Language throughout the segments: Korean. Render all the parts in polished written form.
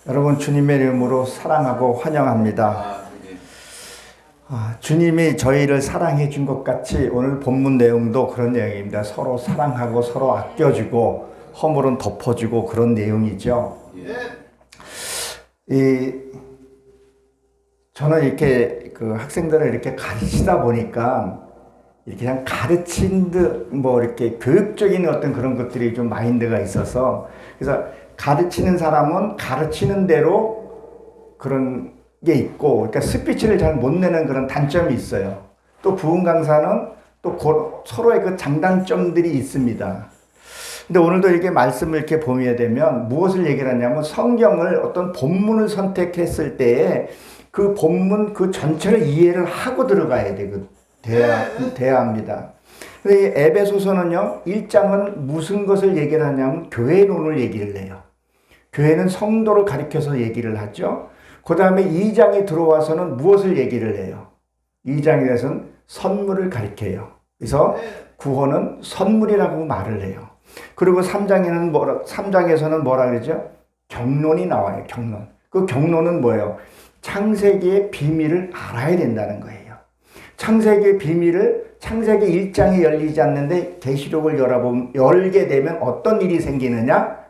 여러분 주님의 이름으로 사랑하고 환영합니다. 주님이 저희를 사랑해 준 것 같이 오늘 본문 내용도 그런 내용입니다. 서로 사랑하고 서로 아껴주고 허물은 덮어주고 그런 내용이죠. 저는 이렇게 그 학생들을 이렇게 가르치다 보니까 이렇게 그냥 가르친 듯 이렇게 교육적인 어떤 그런 것들이 좀 마인드가 있어서, 그래서 가르치는 사람은 가르치는 대로 그런 게 있고, 그러니까 스피치를 잘 못 내는 그런 단점이 있어요. 또 부흥 강사는 또 서로의 그 장단점들이 있습니다. 근데 오늘도 이렇게 말씀을 이렇게 보게 되면 무엇을 얘기를 하냐면, 성경을 어떤 본문을 선택했을 때에 그 본문 그 전체를 이해를 하고 들어가야 돼야 합니다. 근데 이 에베소서는요, 1장은 무슨 것을 얘기를 하냐면 교회론을 얘기를 해요. 교회는 성도를 가리켜서 얘기를 하죠. 그 다음에 2장에 들어와서는 무엇을 얘기를 해요? 2장에 대해서는 선물을 가리켜요. 그래서 구원은 선물이라고 말을 해요. 그리고 3장에서는 뭐라 그러죠? 경론이 나와요. 경론. 그 경론은 뭐예요? 창세기의 비밀을 알아야 된다는 거예요. 창세기의 비밀을 창세기 1장이 열리지 않는데 계시록을 열게 되면 어떤 일이 생기느냐?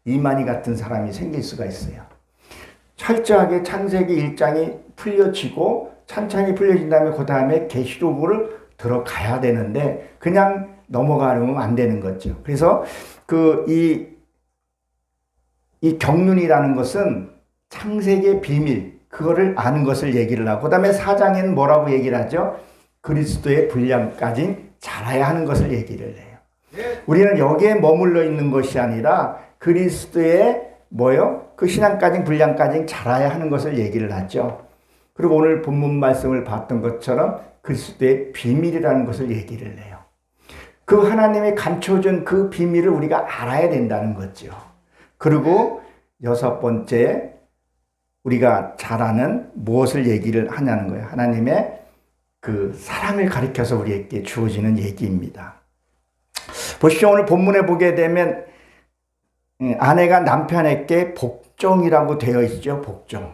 이만희 같은 사람이 생길 수가 있어요. 철저하게 창세기 1장이 풀려지고 찬찬히 풀려진 다음에 그 다음에 계시록을 들어가야 되는데 그냥 넘어가면 안 되는 거죠. 그래서 이 경륜이라는 것은 창세기의 비밀, 그거를 아는 것을 얘기를 하고, 그 다음에 4장에는 뭐라고 얘기를 하죠? 그리스도의 분량까지 자라야 하는 것을 얘기를 해요. 우리는 여기에 머물러 있는 것이 아니라 그리스도의 그 신앙까지 분량까지 자라야 하는 것을 얘기를 하죠. 그리고 오늘 본문 말씀을 봤던 것처럼 그리스도의 비밀이라는 것을 얘기를 해요. 그 하나님이 감춰준 그 비밀을 우리가 알아야 된다는 거죠. 그리고 6번째, 우리가 잘하는 무엇을 얘기를 하냐는 거예요. 하나님의 그 사랑을 가리켜서 우리에게 주어지는 얘기입니다. 보시죠. 오늘 본문에 보게 되면 아내가 남편에게 복종이라고 되어 있죠. 복종.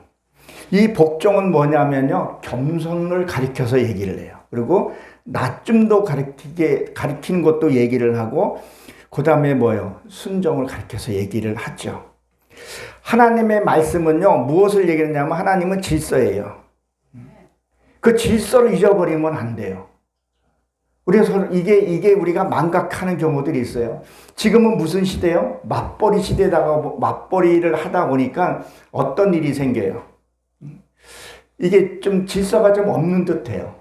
이 복종은 뭐냐면요, 겸손을 가리켜서 얘기를 해요. 그리고 낮춤도 가리키는 것도 얘기를 하고, 그 다음에 순종을 가리켜서 얘기를 하죠. 하나님의 말씀은요, 무엇을 얘기하냐면 하나님은 질서예요. 그 질서를 잊어버리면 안 돼요. 이게 우리가 망각하는 경우들이 있어요. 지금은 무슨 시대요? 맞벌이 시대다가 맞벌이를 하다 보니까 어떤 일이 생겨요? 이게 좀 질서가 좀 없는 듯해요.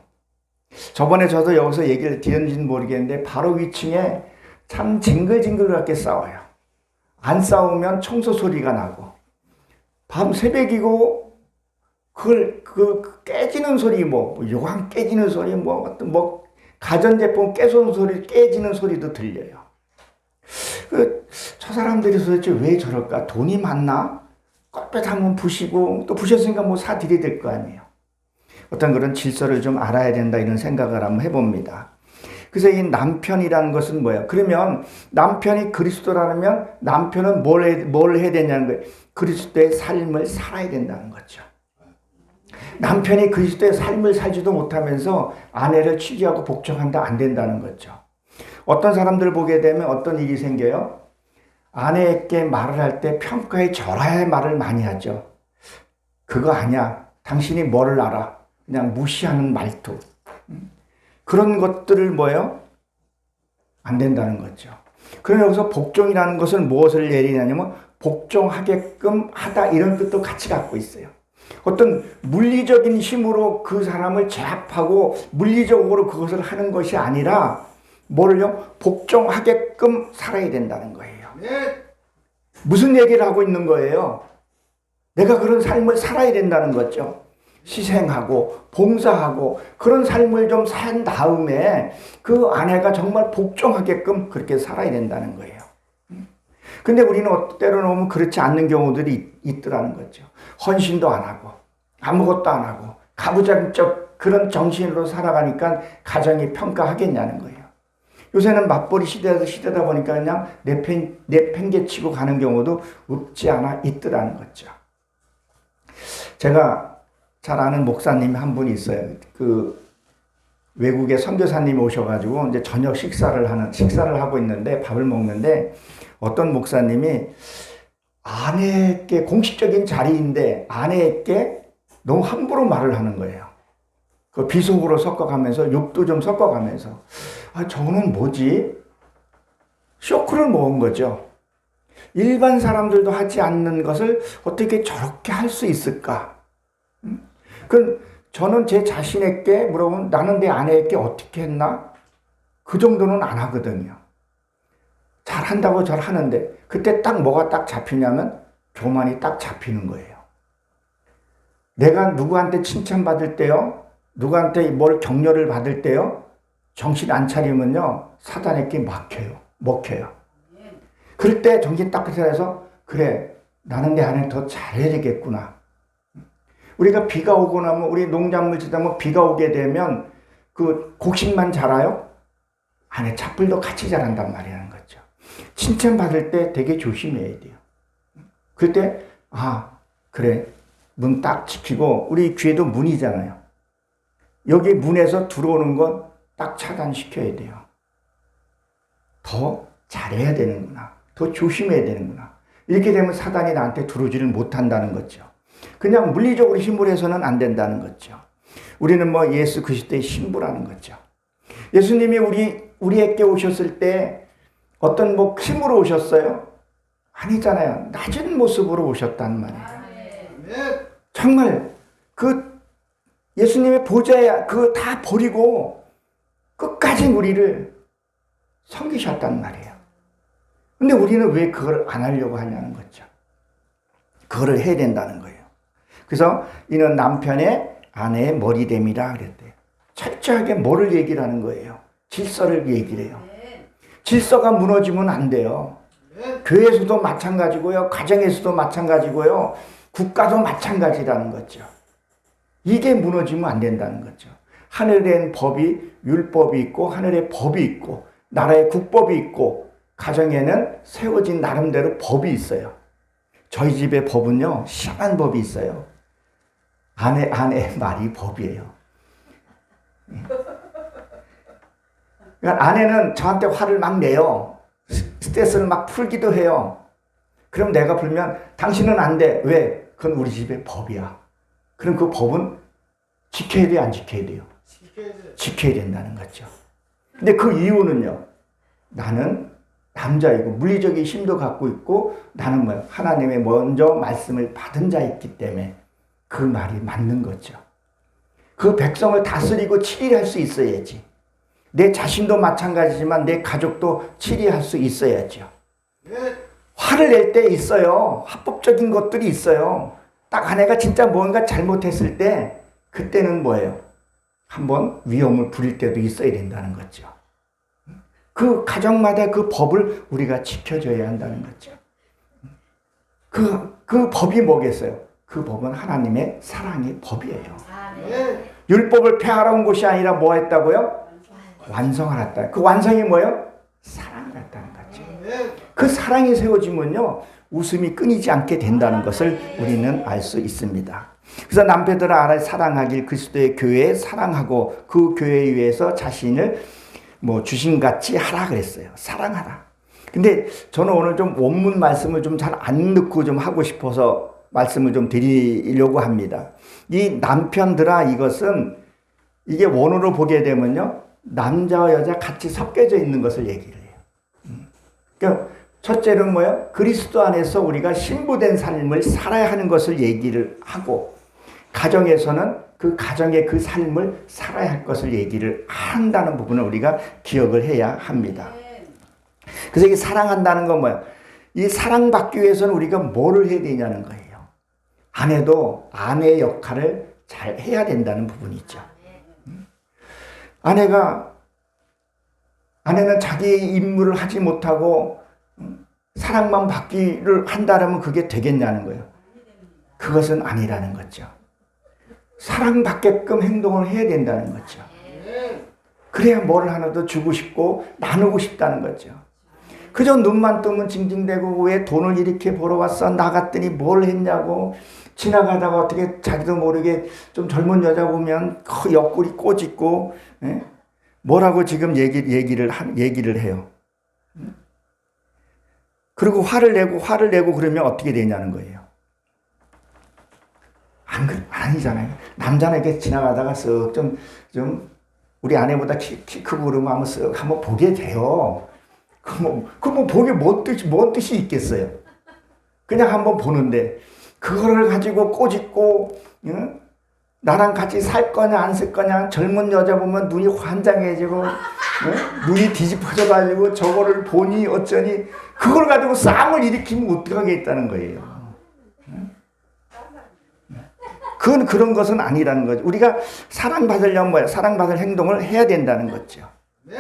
저번에 저도 여기서 얘기를 드렸는지는 모르겠는데 바로 위층에 참 징글징글하게 싸워요. 안 싸우면 청소 소리가 나고, 밤 새벽이고 깨지는 소리, 요강 깨지는 소리, 가전제품 깨지는 소리도 들려요. 저 사람들이 도대체 왜 저럴까? 돈이 많나? 껍데기 한번 부시고, 또 부셨으니까 사드려야 될 거 아니에요. 어떤 그런 질서를 좀 알아야 된다, 이런 생각을 한번 해봅니다. 그래서 이 남편이라는 것은 뭐예요? 그러면 남편이 그리스도라면 남편은 뭘 해야 되냐는 거예요. 그리스도의 삶을 살아야 된다는 거죠. 남편이 그리스도의 삶을 살지도 못하면서 아내를 취지하고 복종한다, 안 된다는 거죠. 어떤 사람들 보게 되면 어떤 일이 생겨요? 아내에게 말을 할 때 평가에 절하의 말을 많이 하죠. 그거 아니야. 당신이 뭐를 알아? 그냥 무시하는 말투. 그런 것들을 안 된다는 거죠. 그럼 여기서 복종이라는 것은 무엇을 내리냐면 복종하게끔 하다, 이런 뜻도 같이 갖고 있어요. 어떤 물리적인 힘으로 그 사람을 제압하고 물리적으로 그것을 하는 것이 아니라 복종하게끔 살아야 된다는 거예요. 무슨 얘기를 하고 있는 거예요? 내가 그런 삶을 살아야 된다는 거죠. 희생하고 봉사하고 그런 삶을 좀 산 다음에 그 아내가 정말 복종하게끔 그렇게 살아야 된다는 거예요. 근데 우리는 때로는 그렇지 않는 경우들이 있더라는 거죠. 헌신도 안 하고 아무것도 안 하고 가부장적 그런 정신으로 살아가니까 가정이 평가하겠냐는 거예요. 요새는 맞벌이 시대다 보니까 그냥 내팽개치고 가는 경우도 없지 않아 있더라는 거죠. 제가 잘 아는 목사님 한 분이 있어요. 그 외국에 선교사님이 오셔가지고 이제 저녁 식사를 하고 있는데, 밥을 먹는데, 어떤 목사님이 아내에게, 공식적인 자리인데 아내에게 너무 함부로 말을 하는 거예요. 그 비속어로 섞어가면서, 욕도 좀 섞어가면서, 저거는 뭐지? 쇼크를 먹은 거죠. 일반 사람들도 하지 않는 것을 어떻게 저렇게 할 수 있을까? 저는 제 자신에게 물어보면, 나는 내 아내에게 어떻게 했나? 그 정도는 안 하거든요. 잘한다고 잘 하는데, 그때 딱 뭐가 딱 잡히냐면 교만이 딱 잡히는 거예요. 내가 누구한테 칭찬받을 때요, 누구한테 뭘 격려를 받을 때요, 정신 안 차리면요, 사단에게 먹혀요. 그럴 때 정신 딱 차려서, 그래, 나는 내 아내를 더 잘해야 되겠구나. 우리가 비가 오고 나면, 우리 농작물 짓다 보면 비가 오게 되면 그 곡식만 자라요? 안에 잡풀도 같이 자란단 말이라는 거죠. 칭찬받을 때 되게 조심해야 돼요. 그럴 때, 그래, 문 딱 지키고, 우리 귀에도 문이잖아요. 여기 문에서 들어오는 건 딱 차단시켜야 돼요. 더 잘해야 되는구나. 더 조심해야 되는구나. 이렇게 되면 사단이 나한테 들어오지를 못한다는 거죠. 그냥 물리적으로 힘을 해서는 안 된다는 거죠. 우리는 예수 그리스도의 신부라는 거죠. 예수님이 우리에게 오셨을 때 어떤 힘으로 오셨어요? 아니잖아요. 낮은 모습으로 오셨단 말이에요. 정말 예수님의 보좌에 다 버리고 끝까지 우리를 섬기셨단 말이에요. 근데 우리는 왜 그걸 안 하려고 하냐는 거죠. 그거를 해야 된다는 거예요. 그래서 이는 남편의 아내의 머리됨이라 그랬대요. 철저하게 뭐를 얘기를 하는 거예요? 질서를 얘기를 해요. 질서가 무너지면 안 돼요. 교회에서도 마찬가지고요. 가정에서도 마찬가지고요. 국가도 마찬가지라는 거죠. 이게 무너지면 안 된다는 거죠. 하늘엔 법이, 율법이 있고, 하늘에 법이 있고, 나라에 국법이 있고, 가정에는 세워진 나름대로 법이 있어요. 저희 집의 법은요, 희한한 법이 있어요. 아내 말이 법이에요. 그러니까 아내는 저한테 화를 막 내요. 스트레스를 막 풀기도 해요. 그럼 내가 풀면 당신은 안 돼. 왜? 그건 우리 집의 법이야. 그럼 그 법은 지켜야 돼요, 안 지켜야 돼요? 지켜야 된다는 거죠. 근데 그 이유는요, 나는 남자이고 물리적인 힘도 갖고 있고, 나는 하나님의 먼저 말씀을 받은 자였기 때문에 그 말이 맞는 거죠. 그 백성을 다스리고 치리할 수 있어야지. 내 자신도 마찬가지지만 내 가족도 치리할 수 있어야죠. 화를 낼 때 있어요. 합법적인 것들이 있어요. 딱 아내가 진짜 뭔가 잘못했을 때, 그때는 뭐예요? 한번 위험을 부릴 때도 있어야 된다는 거죠. 그 가정마다 그 법을 우리가 지켜줘야 한다는 거죠. 그 법이 뭐겠어요? 그 법은 하나님의 사랑의 법이에요. 율법을 폐하러 곳이 아니라 뭐 했다고요? 완성하였다. 그 완성이 뭐예요? 사랑이었다는 거죠. 그 사랑이 세워지면요, 웃음이 끊이지 않게 된다는 것을 우리는 알 수 있습니다. 그래서 남편들아 알아 사랑하길 그리스도의 교회에 사랑하고 그 교회에 위해서 자신을 주신같이 하라 그랬어요. 사랑하라. 근데 저는 오늘 좀 원문 말씀을 좀 잘 안 넣고 좀 하고 싶어서 말씀을 좀 드리려고 합니다. 이 남편들아, 이게 원어로 보게 되면요, 남자와 여자 같이 섞여져 있는 것을 얘기를 해요. 그러니까 첫째는 뭐예요? 그리스도 안에서 우리가 신부된 삶을 살아야 하는 것을 얘기를 하고, 가정에서는 그 가정의 그 삶을 살아야 할 것을 얘기를 한다는 부분을 우리가 기억을 해야 합니다. 그래서 이 사랑한다는 건 뭐예요? 이 사랑받기 위해서는 우리가 뭐를 해야 되냐는 거예요. 아내도 아내의 역할을 잘 해야 된다는 부분이 있죠. 아내는 자기의 임무를 하지 못하고 사랑만 받기를 한다면 그게 되겠냐는 거예요. 그것은 아니라는 거죠. 사랑받게끔 행동을 해야 된다는 거죠. 그래야 뭘 하나 더 주고 싶고 나누고 싶다는 거죠. 그저 눈만 뜨면 징징대고 왜 돈을 이렇게 벌어 왔어? 나갔더니 뭘 했냐고. 지나가다가 어떻게 자기도 모르게 좀 젊은 여자 보면 옆구리 꼬집고, 예? 뭐라고 지금 얘기를 해요. 그리고 화를 내고 그러면 어떻게 되냐는 거예요. 아니잖아요. 남자는 이렇게 지나가다가 쓱 좀 우리 아내보다 키 크고 그러면 한번 보게 돼요. 뭐 보게 뭔 뜻이 있겠어요. 그냥 한번 보는데, 그거를 가지고 꼬집고, 응? 나랑 같이 살 거냐, 안 살 거냐, 젊은 여자 보면 눈이 환장해지고, 응? 눈이 뒤집어져가지고 저거를 보니 어쩌니, 그걸 가지고 싸움을 일으키면 어떡하겠다는 거예요. 그건 그런 것은 아니라는 거죠. 우리가 사랑받으려면 뭐예요? 사랑받을 행동을 해야 된다는 거죠. 네.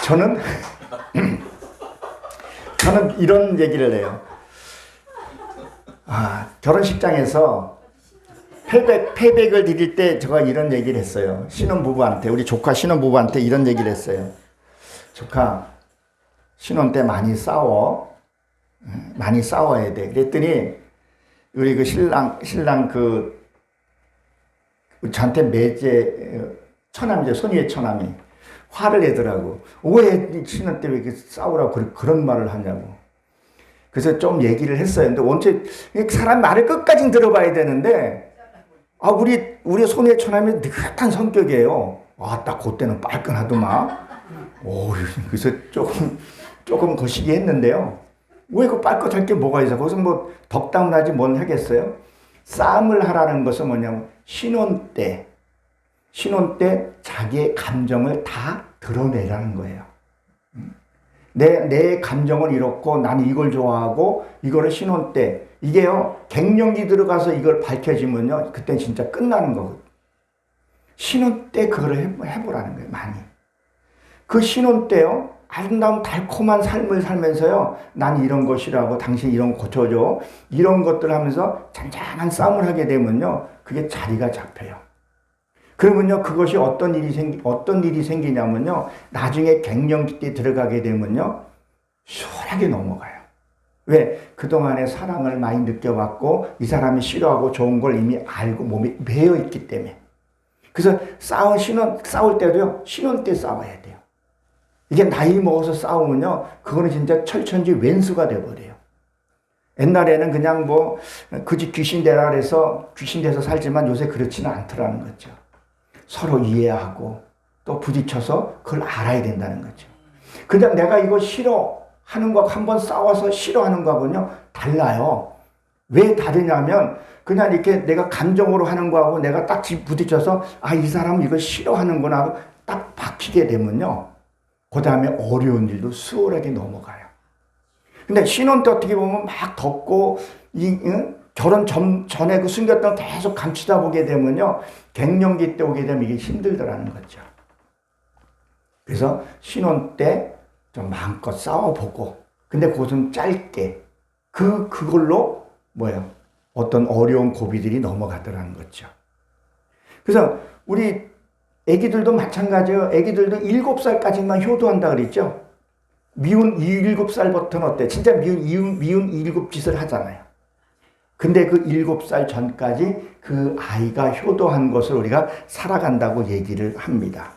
저는 이런 얘기를 해요. 결혼식장에서 패백을 드릴 때 제가 이런 얘기를 했어요. 신혼부부한테, 우리 조카 신혼부부한테 이런 얘기를 했어요. 조카, 신혼 때 많이 싸워야 돼. 그랬더니 우리 그 신랑 저한테 매제 처남이죠. 손위의 처남이 화를 내더라고. 왜 신혼 때 왜 이렇게 싸우라고 그런 말을 하냐고. 그래서 좀 얘기를 했어요. 근데 원체 사람 말을 끝까지 들어봐야 되는데, 우리 손위의 처남이 느긋한 성격이에요. 딱 그때는 빨끈하더만. 그래서 조금 거시기 했는데요. 왜 그 빨갛할 게 뭐가 있어? 거기서 뭐 덕담을 하지 뭔 하겠어요? 싸움을 하라는 것은 뭐냐면 신혼 때 자기의 감정을 다 드러내라는 거예요. 내 감정은 이렇고 나는 이걸 좋아하고 이거를 신혼 때 이게요 갱년기 들어가서 이걸 밝혀지면요 그때 진짜 끝나는 거거든요. 신혼 때 그거를 해보라는 거예요. 많이. 그 신혼 때요 아름다운 달콤한 삶을 살면서요 난 이런 거 싫어하고 당신 이런 거 고쳐줘 이런 것들 하면서 잔잔한 싸움을 하게 되면요 그게 자리가 잡혀요. 그러면요 그것이 어떤 일이 생기냐면요 나중에 갱년기 때 들어가게 되면요 시원하게 넘어가요. 왜? 그동안의 사랑을 많이 느껴봤고 이 사람이 싫어하고 좋은 걸 이미 알고 몸에 배어 있기 때문에. 그래서 싸울 때도요 신혼 때 싸워야 돼요. 이게 나이 먹어서 싸우면요 그거는 진짜 철천지 왼수가 돼버려요. 옛날에는 그냥 뭐 그 집 귀신 되라 그래서 귀신 돼서 살지만 요새 그렇지는 않더라는 거죠. 서로 이해하고 또 부딪혀서 그걸 알아야 된다는 거죠. 그냥 내가 이거 싫어하는 거 한번 싸워서 싫어하는 거하고는요 달라요. 왜 다르냐면 그냥 이렇게 내가 감정으로 하는 거하고 내가 딱 부딪혀서 이 사람은 이거 싫어하는구나 하고 딱 박히게 되면요 그 다음에 어려운 일도 수월하게 넘어가요. 근데 신혼 때 어떻게 보면 막 덥고 결혼 전에 그 숨겼던 계속 감추다 보게 되면요 갱년기 때 오게 되면 이게 힘들더라는 거죠. 그래서 신혼 때 좀 마음껏 싸워보고 근데 그것은 짧게 그걸로 어떤 어려운 고비들이 넘어가더라는 거죠. 그래서 우리 애기들도 마찬가지예요. 애기들도 7살까지만 효도한다 그랬죠. 미운 7살부터는 어때? 진짜 미운 7짓을 하잖아요. 근데 그 7살 전까지 그 아이가 효도한 것을 우리가 살아간다고 얘기를 합니다.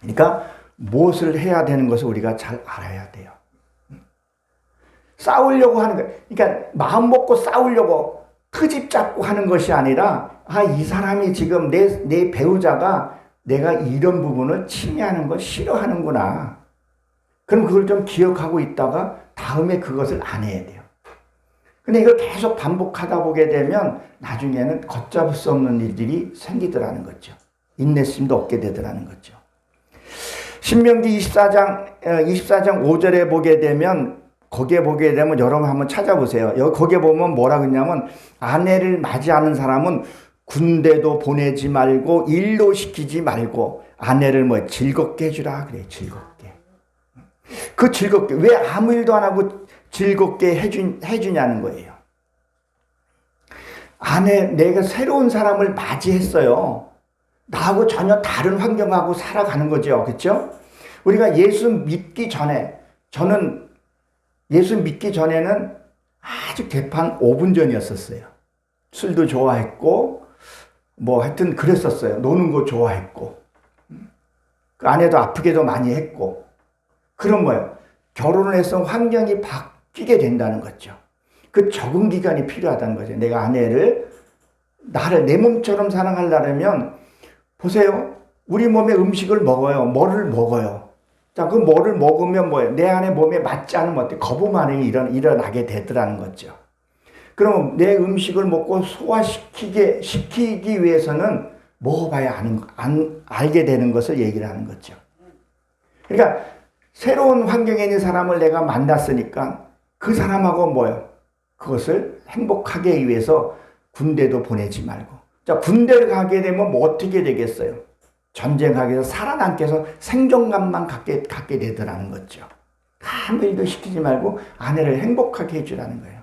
그러니까 무엇을 해야 되는 것을 우리가 잘 알아야 돼요. 싸우려고 하는 거, 그러니까 마음 먹고 싸우려고 트집 잡고 하는 것이 아니라 이 사람이 지금 내 배우자가 내가 이런 부분을 침해하는 걸 싫어하는구나. 그럼 그걸 좀 기억하고 있다가 다음에 그것을 안 해야 돼요. 근데 이걸 계속 반복하다 보게 되면 나중에는 걷잡을 수 없는 일들이 생기더라는 거죠. 인내심도 없게 되더라는 거죠. 신명기 24장 5절에 보게 되면 거기에 보게 되면 여러분 한번 찾아보세요. 거기에 보면 뭐라 그러냐면 아내를 맞이하는 사람은 군대도 보내지 말고 일도 시키지 말고 아내를 즐겁게 해주라 그래. 즐겁게. 그 즐겁게 왜 아무 일도 안 하고 즐겁게 해주냐는 거예요. 내가 새로운 사람을 맞이했어요. 나하고 전혀 다른 환경하고 살아가는 거죠. 그렇죠? 우리가 예수 믿기 전에, 저는 예수 믿기 전에는 아주 개판 5분 전이었었어요. 술도 좋아했고, 뭐 하여튼 그랬었어요. 노는 거 좋아했고, 그 아내도 아프게도 많이 했고, 그런 거예요. 결혼을 해서 환경이 바뀌게 된다는 거죠. 그 적응 기간이 필요하다는 거죠. 내가 아내를, 나를 내 몸처럼 사랑하려면, 보세요. 우리 몸에 음식을 먹어요. 뭐를 먹어요? 자, 그 뭐를 먹으면 뭐예요? 내 안에 몸에 맞지 않으면 어때? 거부 반응이 일어나게 되더라는 거죠. 그럼 내 음식을 먹고 시키기 위해서는 먹어봐야 알게 되는 것을 얘기를 하는 거죠. 그러니까 새로운 환경에 있는 사람을 내가 만났으니까 그 사람하고 뭐예요? 그것을 행복하게 하기 위해서 군대도 보내지 말고. 자, 군대를 가게 되면 뭐 어떻게 되겠어요? 전쟁하기 위해서 살아남기 위해서 생존감만 갖게 되더라는 거죠. 아무 일도 시키지 말고 아내를 행복하게 해주라는 거예요.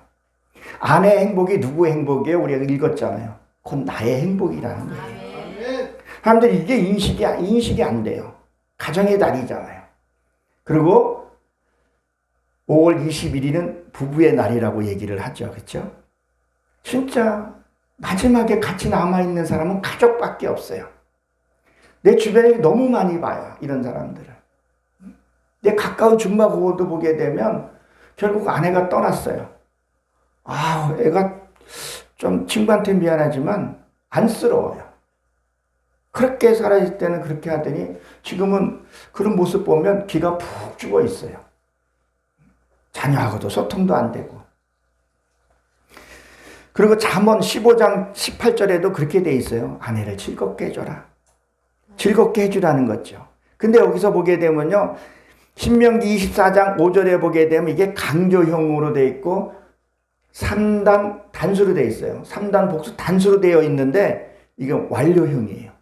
아내의 행복이 누구의 행복이에요? 우리가 읽었잖아요. 곧 나의 행복이라는 거예요. 사람들이 이게 인식이 안 돼요. 가정의 달이잖아요. 그리고 5월 21일은 부부의 날이라고 얘기를 하죠. 그렇죠? 진짜 마지막에 같이 남아있는 사람은 가족밖에 없어요. 내 주변에 너무 많이 봐요. 이런 사람들을. 내 가까운 중마고도 보게 되면 결국 아내가 떠났어요. 애가 좀 친구한테 미안하지만 안쓰러워요. 그렇게 살아있을 때는 그렇게 하더니 지금은 그런 모습 보면 기가 푹 죽어 있어요. 자녀하고도 소통도 안 되고. 그리고 잠언 15장 18절에도 그렇게 돼 있어요. 아내를 즐겁게 해줘라. 즐겁게 해주라는 거죠. 근데 여기서 보게 되면요. 신명기 24장 5절에 보게 되면 이게 강조형으로 돼 있고 3단 단수로 돼 있어요. 3단 복수 단수로 되어 있는데 이게 완료형이에요.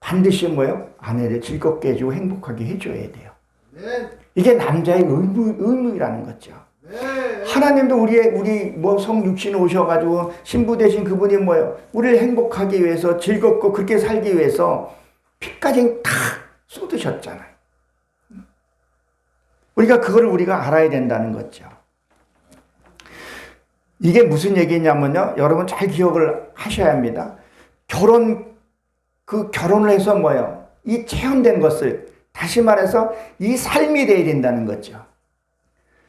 반드시 뭐예요? 아내를 즐겁게 해주고 행복하게 해줘야 돼요. 이게 남자의 의무라는 거죠. 하나님도 우리 성육신 오셔가지고 신부 되신 그분이 뭐예요? 우리를 행복하기 위해서 즐겁고 그렇게 살기 위해서 피까지 다 쏟으셨잖아요. 우리가 알아야 된다는 거죠. 이게 무슨 얘기냐면요. 여러분 잘 기억을 하셔야 합니다. 결혼을 해서 뭐예요? 이 체험된 것을, 다시 말해서 이 삶이 돼야 된다는 거죠.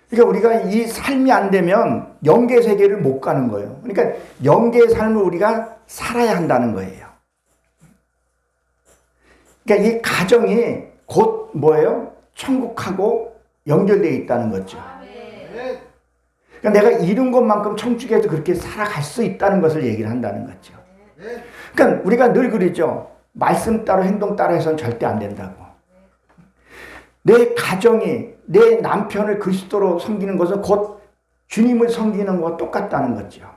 그러니까 우리가 이 삶이 안 되면 영계 세계를 못 가는 거예요. 그러니까 영계의 삶을 우리가 살아야 한다는 거예요. 그러니까 이 가정이 곧 뭐예요? 천국하고 연결되어 있다는 거죠. 그러니까 내가 이룬 것만큼 천국에서 그렇게 살아갈 수 있다는 것을 얘기를 한다는 거죠. 그러니까 우리가 늘 그러죠. 말씀 따로 행동 따로 해서는 절대 안 된다고. 내 가정이 내 남편을 그리스도로 섬기는 것은 곧 주님을 섬기는 것과 똑같다는 거죠.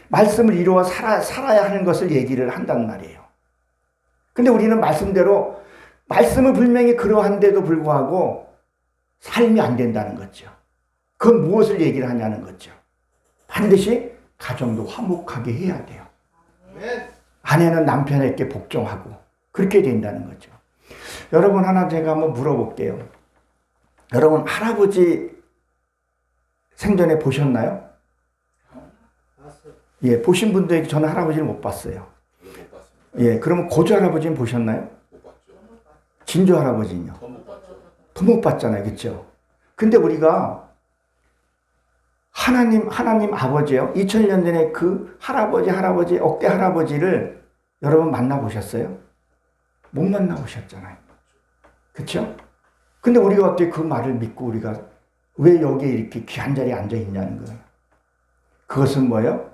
말씀을 이루어 살아야 하는 것을 얘기를 한단 말이에요. 근데 우리는 말씀대로 말씀은 분명히 그러한데도 불구하고 삶이 안 된다는 거죠. 그건 무엇을 얘기를 하냐는 거죠. 반드시 가정도 화목하게 해야 돼요. 아내는 남편에게 복종하고 그렇게 된다는 거죠. 여러분 하나 제가 한번 물어볼게요. 여러분 할아버지 생전에 보셨나요? 예, 보신 분들에게 저는 할아버지를 못 봤어요. 예, 그러면 고조 할아버지는 보셨나요? 못 봤죠. 진조 할아버지는요? 더 못 봤죠. 더 못 봤잖아요. 그렇죠? 근데 우리가 하나님 아버지요. 2000년 전에 그 할아버지, 억대 할아버지를 여러분 만나보셨어요? 못 만나보셨잖아요. 그렇죠? 근데 우리가 어떻게 그 말을 믿고 우리가 왜 여기에 이렇게 귀한 자리에 앉아 있냐는 거예요. 그것은 뭐예요?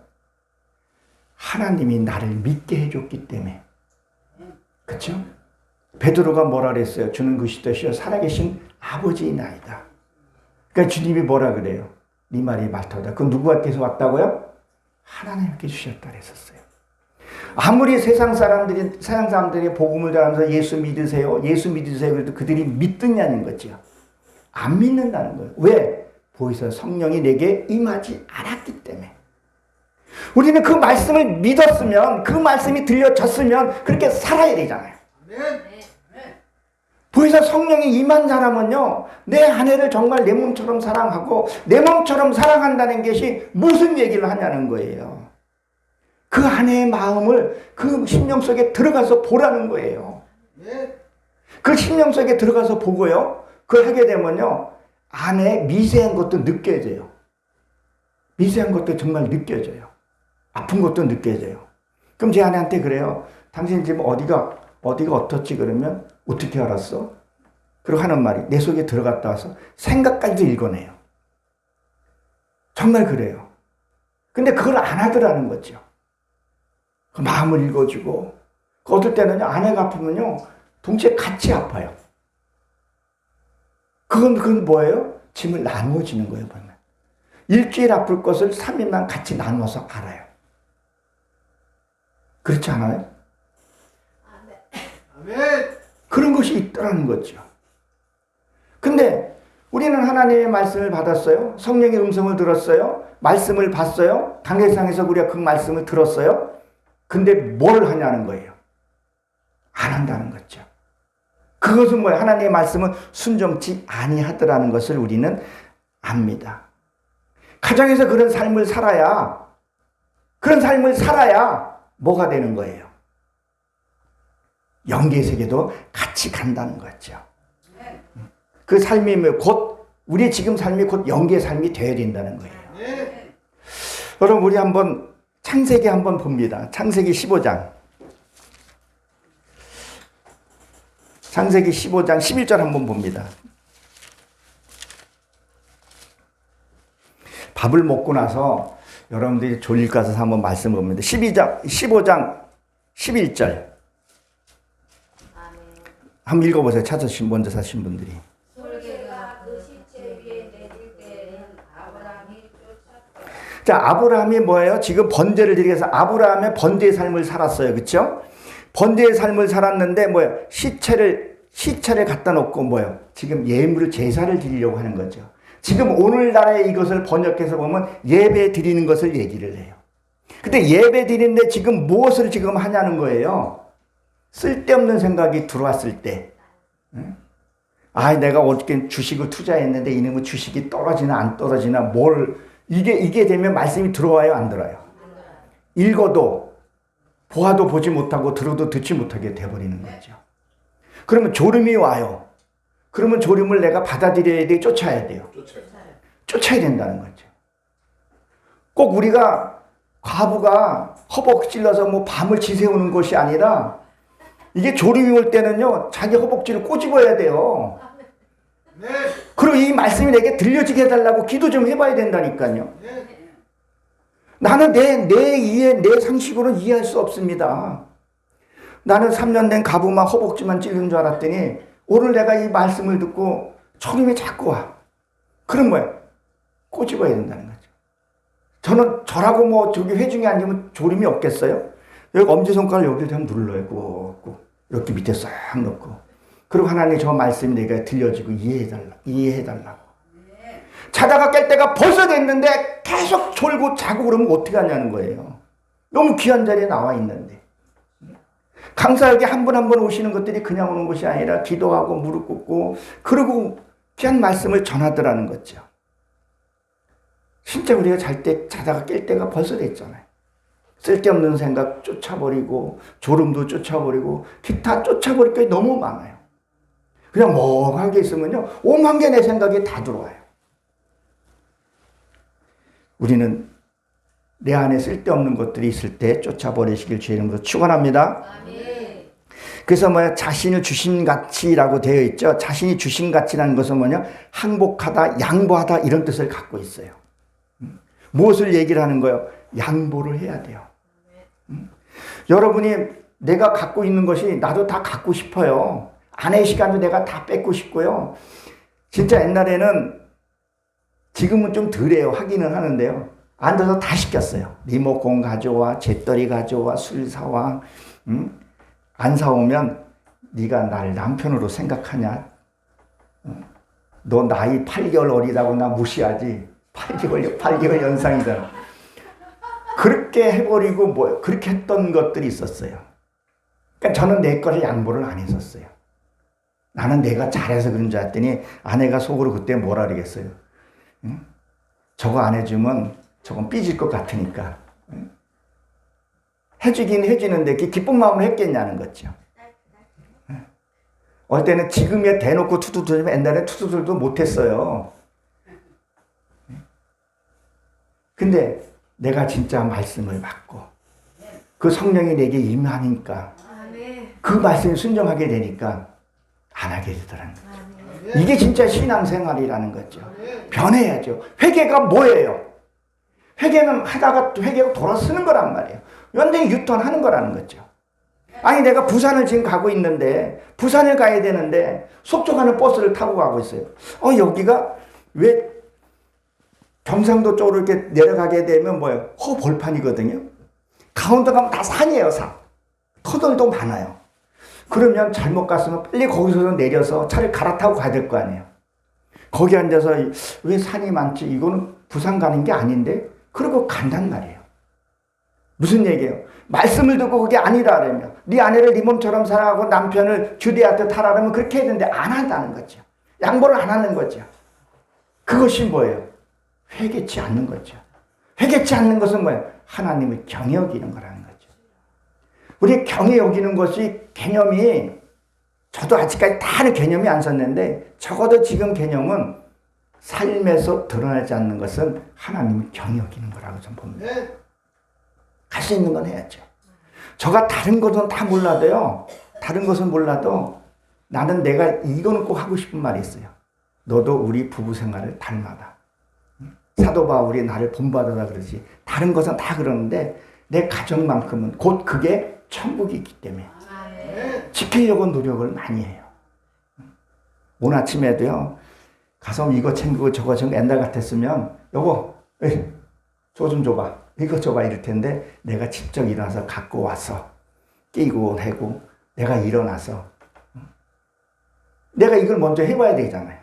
하나님이 나를 믿게 해줬기 때문에. 그렇죠? 베드로가 뭐라 그랬어요? 주는 그리스도시요 살아계신 아버지이나이다. 그러니까 주님이 뭐라 그래요? 네 말이 맞다. 그럼 누구한테서 왔다고요? 하나님께 주셨다 그랬었어요. 아무리 세상 사람들이 복음을 전하면서 예수 믿으세요 그래도 그들이 믿느냐는 거죠. 안 믿는다는 거예요. 왜? 보이서 성령이 내게 임하지 않았기 때문에. 우리는 그 말씀을 믿었으면, 그 말씀이 들려졌으면 그렇게 살아야 되잖아요. 부에서 성령이 임한 사람은요, 내 아내를 정말 내 몸처럼 사랑하고 내 몸처럼 사랑한다는 것이 무슨 얘기를 하냐는 거예요. 그 아내의 마음을 그 심령 속에 들어가서 보라는 거예요. 그 심령 속에 들어가서 보고요, 그걸 하게 되면요, 아내의 미세한 것도 느껴져요. 미세한 것도 정말 느껴져요. 아픈 것도 느껴져요. 그럼 제 아내한테 그래요. 당신 지금 어디가 어떻지? 그러면 어떻게 알았어? 그리고 하는 말이 내 속에 들어갔다 와서 생각까지도 읽어내요. 정말 그래요. 근데 그걸 안 하더라는 거죠. 그 마음을 읽어주고, 어떨 때는요, 아내가 아프면요, 동시에 같이 아파요. 그건 뭐예요? 짐을 나누어지는 거예요, 보면. 일주일 아플 것을 3일만 같이 나눠서 알아요. 그렇지 않아요? 아멘. 그런 것이 있더라는 거죠. 근데 우리는 하나님의 말씀을 받았어요. 성령의 음성을 들었어요. 말씀을 봤어요. 당회상에서 우리가 그 말씀을 들었어요. 근데 뭘 하냐는 거예요. 안 한다는 거죠. 그것은 뭐예요? 하나님의 말씀은 순종치 아니하더라는 것을 우리는 압니다. 가정에서 그런 삶을 살아야 뭐가 되는 거예요? 영계 세계도 같이 간다는 거죠. 그 삶이 우리의 지금 삶이 곧 영계 삶이 되어야 된다는 거예요. 여러분, 우리 한번 창세기 한번 봅니다. 창세기 15장. 창세기 15장 11절 한번 봅니다. 밥을 먹고 나서 여러분들이 졸릴 것 같아서 한번 말씀을 봅니다. 15장 11절. 한번 읽어보세요. 찾으신 먼저 사신 분들이. 솔개가 그 시체 위에 내릴 때에는 아브라함이 쫓았다. 자, 아브라함이 뭐예요? 지금 번제를 드리기 위해서 아브라함의 번제의 삶을 살았어요. 그렇죠? 번제의 삶을 살았는데 뭐예요? 시체를 갖다 놓고 뭐예요? 지금 예물을 제사를 드리려고 하는 거죠. 지금 오늘날에 이것을 번역해서 보면 예배 드리는 것을 얘기를 해요. 근데 예배 드리는데 지금 무엇을 지금 하냐는 거예요. 쓸데없는 생각이 들어왔을 때, 내가 어저께 주식을 투자했는데 이놈의 주식이 떨어지나 안 떨어지나 이게 되면 말씀이 들어와요, 안 들어요? 읽어도 보아도 보지 못하고 들어도 듣지 못하게 돼버리는 거죠. 그러면 졸음이 와요. 그러면 졸음을 내가 받아들여야 돼, 쫓아야 돼요? 쫓아야 된다는 거죠. 꼭 우리가 과부가 허벅질러서 뭐 밤을 지새우는 것이 아니라 이게 졸음이 올 때는요, 자기 허벅지를 꼬집어야 돼요. 네. 그리고 이 말씀이 내게 들려지게 해달라고 기도 좀 해봐야 된다니까요. 네. 나는 내 상식으로는 이해할 수 없습니다. 나는 3년 된 가부만 허벅지만 찔른 줄 알았더니 오늘 내가 이 말씀을 듣고 졸음이 자꾸 와. 그럼 뭐예요? 꼬집어야 된다는 거죠. 저라고 뭐 저기 회중이 앉으면 졸음이 없겠어요? 여기 엄지손가락을 여기를 한번 눌러요. 꾹. 이렇게 밑에 싹 넣고. 그리고 하나님 저 말씀이 내가 들려지고 이해해달라고. 자다가 깰 때가 벌써 됐는데 계속 졸고 자고 그러면 어떻게 하냐는 거예요. 너무 귀한 자리에 나와 있는데. 강사에게 한 분 한 분 오시는 것들이 그냥 오는 것이 아니라 기도하고 무릎 꿇고 그리고 귀한 말씀을 전하더라는 거죠. 진짜 우리가 자다가 깰 때가 벌써 됐잖아요. 쓸데없는 생각 쫓아버리고 졸음도 쫓아버리고 기타 쫓아버릴 게 너무 많아요. 그냥 멍한 게 있으면요, 오만 개 내 생각이 다 들어와요. 우리는 내 안에 쓸데없는 것들이 있을 때 쫓아버리시길 주의 이름으로 축원합니다. 그래서 자신을 주신가치라고 되어 있죠. 자신이 주신가치라는 것은 항복하다, 양보하다 이런 뜻을 갖고 있어요. 무엇을 얘기를 하는 거예요? 양보를 해야 돼요. 여러분이 내가 갖고 있는 것이 나도 다 갖고 싶어요. 아내의 시간도 내가 다 뺏고 싶고요. 진짜 옛날에는, 지금은 좀 덜해요. 하기는 하는데요. 앉아서 다 시켰어요. 리모컨 가져와, 재떨이 가져와, 술 사와. 안 사오면 네가 날 남편으로 생각하냐? 너 나이 8개월 어리다고 나 무시하지? 8개월 연상이잖아. 그렇게 해버리고 그렇게 했던 것들이 있었어요. 그러니까 저는 내 거를 양보를 안 했었어요. 나는 내가 잘해서 그런 줄 알았더니 아내가 속으로 그때 뭐라 그러겠어요. 응? 저거 안 해주면 저건 삐질 것 같으니까. 응? 해주긴 해주는데 그 기쁜 마음으로 했겠냐는 거죠. 응? 어떨 때는 지금이야 대놓고 투두들면 옛날에 투두들도 못했어요. 근데 내가 진짜 말씀을 받고 그 성령이 내게 임하니까 그 말씀에 순종하게 되니까 안 하게 되더라는 거죠. 이게 진짜 신앙생활이라는 거죠. 변해야죠. 회개가 뭐예요? 회개는 하다가 회개가 돌아서는 거란 말이에요. 완전히 유턴하는 거라는 거죠. 아니 내가 부산을 지금 가고 있는데 부산을 가야 되는데 속초 가는 버스를 타고 가고 있어요. 여기가 왜 경상도 쪽으로 이렇게 내려가게 되면 뭐예요? 허벌판이거든요. 강원도 가면 다 산이에요, 산. 터널도 많아요. 그러면 잘못 갔으면 빨리 거기서 내려서 차를 갈아타고 가야 될 거 아니에요. 거기 앉아서 왜 산이 많지? 이거는 부산 가는 게 아닌데? 그러고 간단 말이에요. 무슨 얘기예요? 말씀을 듣고 그게 아니다 그러면 네 아내를 네 몸처럼 사랑하고 남편을 주대하듯 하라면 그렇게 해야 되는데 안 한다는 거죠. 양보를 안 하는 거죠. 그것이 뭐예요? 회개치 않는 거죠. 회개치 않는 것은 뭐예요? 하나님을 경히 여기는 거라는 거죠. 우리 경히 여기는 것이 개념이 저도 아직까지 다른 개념이 안 섰는데 적어도 지금 개념은 삶에서 드러나지 않는 것은 하나님을 경히 여기는 거라고 저는 봅니다. 할 수 있는 건 해야죠. 저가 다른 것은 다 몰라도요. 다른 것은 몰라도 나는 내가 이거는 꼭 하고 싶은 말이 있어요. 너도 우리 부부 생활을 닮아라. 사도 바울이 나를 본받으라 그러지. 다른 것은 다 그러는데 내 가정만큼은 곧 그게 천국이 있기 때문에 지키려고 노력을 많이 해요. 오늘 아침에도요. 가서 이거 챙기고 저거 옛날 같았으면 여보 저거 좀 줘봐. 이거 줘봐 이럴 텐데 내가 직접 일어나서 갖고 와서 끼고 해고 내가 일어나서 내가 이걸 먼저 해봐야 되잖아요.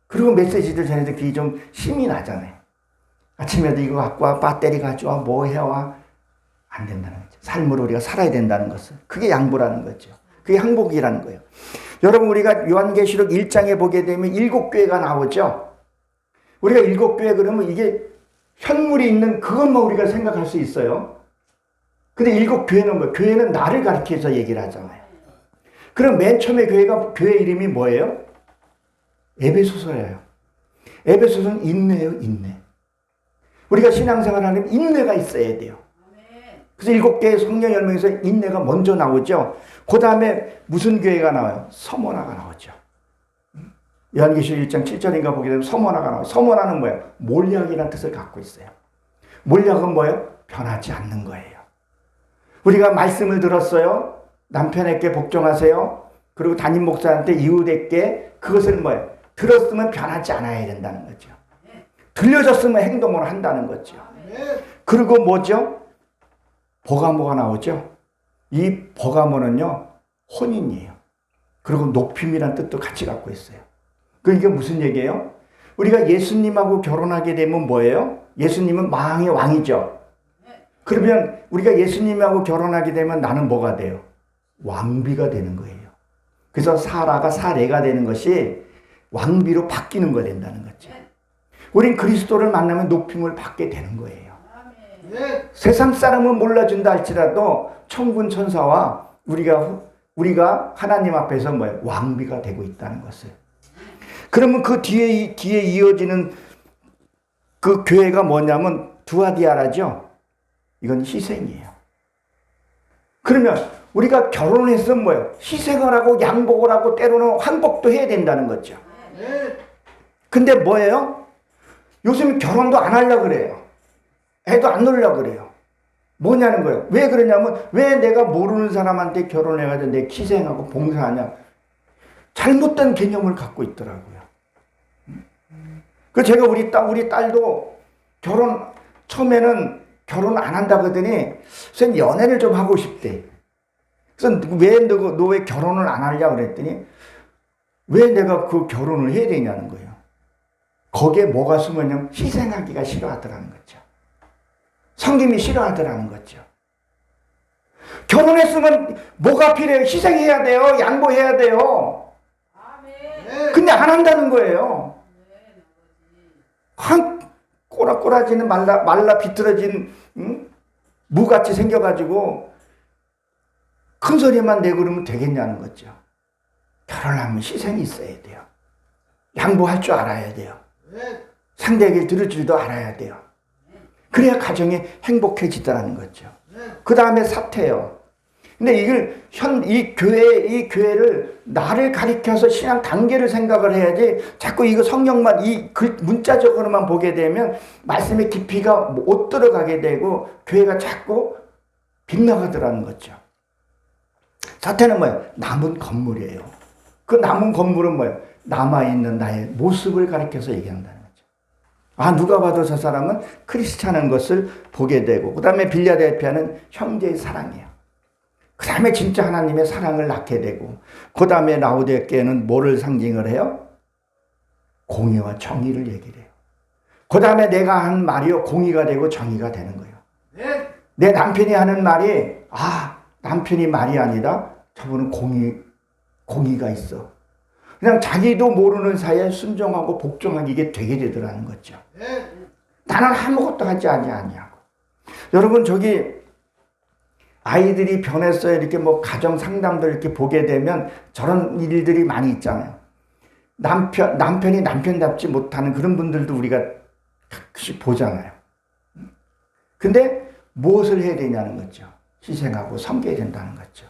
그리고 메시지들 전해도 그게 좀 힘이 나잖아요. 아침에도 이거 갖고 와, 배터리 가져와, 뭐 해와. 안 된다는 거죠. 삶으로 우리가 살아야 된다는 것은. 그게 양보라는 거죠. 그게 항복이라는 거예요. 여러분 우리가 요한계시록 1장에 보게 되면 7교회가 나오죠. 우리가 7교회 그러면 이게 현물이 있는 그것만 우리가 생각할 수 있어요. 근데 7교회는 뭐예요? 교회는 나를 가리켜서 얘기를 하잖아요. 그럼 맨 처음에 교회 이름이 뭐예요? 에베소서예요. 에베소서는 인내예요, 인내. 우리가 신앙생활 하려면 인내가 있어야 돼요. 그래서 7개의 성령 열명에서 인내가 먼저 나오죠. 그 다음에 무슨 교회가 나와요? 서머나가 나오죠. 요한계시록 1장 7절인가 보게 되면 서머나가 나와요. 서머나는 뭐예요? 몰약이라는 뜻을 갖고 있어요. 몰약은 뭐예요? 변하지 않는 거예요. 우리가 말씀을 들었어요. 남편에게 복종하세요. 그리고 담임 목사한테 이웃에게 그것을 뭐예요? 들었으면 변하지 않아야 된다는 거죠. 들려졌으면 행동을 한다는 거죠. 그리고 뭐죠? 버가모가 나오죠. 이 버가모는요 혼인이에요. 그리고 높임이라는 뜻도 같이 갖고 있어요. 이게 무슨 얘기예요? 우리가 예수님하고 결혼하게 되면 뭐예요? 예수님은 만왕의 왕이죠. 그러면 우리가 예수님하고 결혼하게 되면 나는 뭐가 돼요? 왕비가 되는 거예요. 그래서 사라가 사례가 되는 것이 왕비로 바뀌는 거 된다는 거죠. 우린 그리스도를 만나면 높임을 받게 되는 거예요. 세상 사람은 몰라준다 할지라도 천군 천사와 우리가 하나님 앞에서 뭐예요? 왕비가 되고 있다는 것을. 그러면 그 뒤에 이어지는 그 교회가 뭐냐면 두아디아라죠. 이건 희생이에요. 그러면 우리가 결혼을 했으면 뭐예요? 희생을 하고 양복을 하고 때로는 항복도 해야 된다는 거죠. 근데 뭐예요? 요즘 결혼도 안 하려고 그래요. 애도 안 놀려고 그래요. 뭐냐는 거예요. 왜 그러냐면 왜 내가 모르는 사람한테 결혼해가지고 내 희생하고 봉사하냐. 잘못된 개념을 갖고 있더라고요. 그 제가 우리 딸도 처음에는 결혼 안 한다고 하더니 선생님 연애를 좀 하고 싶대. 그래서 너 왜 결혼을 안 하려고 그랬더니 왜 내가 그 결혼을 해야 되냐는 거예요. 거기에 뭐가 숨었냐면 희생하기가 싫어하더라는 거죠. 성김이 싫어하더라는 거죠. 결혼했으면 뭐가 필요해요? 희생해야 돼요. 양보해야 돼요. 근데 안 한다는 거예요. 한 꼬라꼬라지는 말라 비틀어진 무같이 생겨가지고 큰 소리만 내고 그러면 되겠냐는 거죠. 결혼하면 희생이 있어야 돼요. 양보할 줄 알아야 돼요. 상대에게 들을 줄도 알아야 돼요. 그래야 가정이 행복해지더라는 거죠. 그 다음에 사태요. 근데 이 교회를 나를 가리켜서 신앙 단계를 생각을 해야지 자꾸 이거 성경만 문자적으로만 보게 되면 말씀의 깊이가 못 들어가게 되고 교회가 자꾸 빗나가더라는 거죠. 사태는 뭐예요? 남은 건물이에요. 그 남은 건물은 뭐예요? 남아있는 나의 모습을 가리켜서 얘기한다는 거죠. 아, 누가 봐도 저 사람은 크리스찬인 것을 보게 되고, 그 다음에 빌라델피아는 형제의 사랑이에요. 그 다음에 진짜 하나님의 사랑을 낳게 되고, 그 다음에 라오디게는 뭐를 상징을 해요? 공의와 정의를 얘기를 해요. 그 다음에 내가 한 말이요, 공의가 되고 정의가 되는 거예요. 네. 내 남편이 하는 말이, 남편이 말이 아니라 저분은 공의가 있어. 그냥 자기도 모르는 사이에 순종하고 복종하기 이게 되게 되더라는 거죠. 네. 나는 아무것도 하지 아니하고. 여러분, 저기 아이들이 변했어요. 이렇게 뭐 가정 상담들 이렇게 보게 되면 저런 일들이 많이 있잖아요. 남편이 남편답지 못하는 그런 분들도 우리가 가끔씩 보잖아요. 근데 무엇을 해야 되냐는 거죠. 희생하고 섬겨야 된다는 거죠.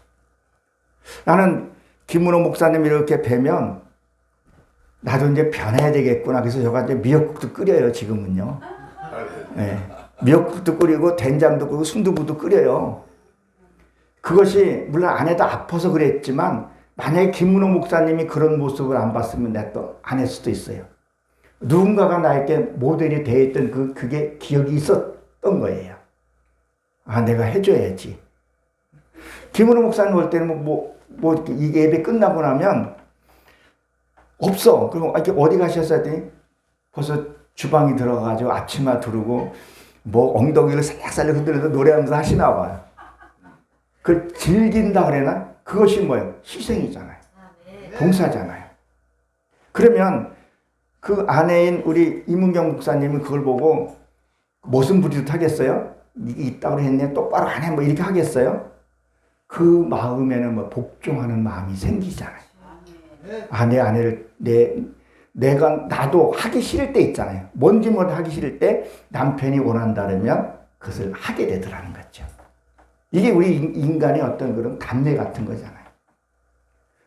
나는 김문호 목사님 이렇게 뵈면 나도 이제 변해야 되겠구나. 그래서 제가 이제 미역국도 끓여요, 지금은요. 네. 미역국도 끓이고 된장도 끓이고 순두부도 끓여요. 그것이 물론 아내도 아파서 그랬지만 만약에 김문호 목사님이 그런 모습을 안 봤으면 내가 또 안 했을 수도 있어요. 누군가가 나에게 모델이 되어 있던 그게 기억이 있었던 거예요. 아, 내가 해줘야지. 김문호 목사님 올 때는 이 예배 끝나고 나면 없어. 그리고 어디 가셨어요? 했더니 벌써 주방에 들어가가지고 앞치마 두르고 엉덩이를 살짝살짝 흔들면서 노래하면서 하시나 봐요. 그걸 즐긴다 그래나? 그것이 뭐예요? 희생이잖아요. 봉사잖아요. 그러면 그 아내인 우리 이문경 목사님은 그걸 보고 모순 부리듯 하겠어요? 이게 있다고 했네. 똑바로 안 해. 이렇게 하겠어요? 그 마음에는 복종하는 마음이 생기잖아요. 아, 내 아내를, 나도 하기 싫을 때 있잖아요. 뭔지 하기 싫을 때 남편이 원한다면 그것을 하게 되더라는 거죠. 이게 우리 인간의 어떤 그런 담례 같은 거잖아요.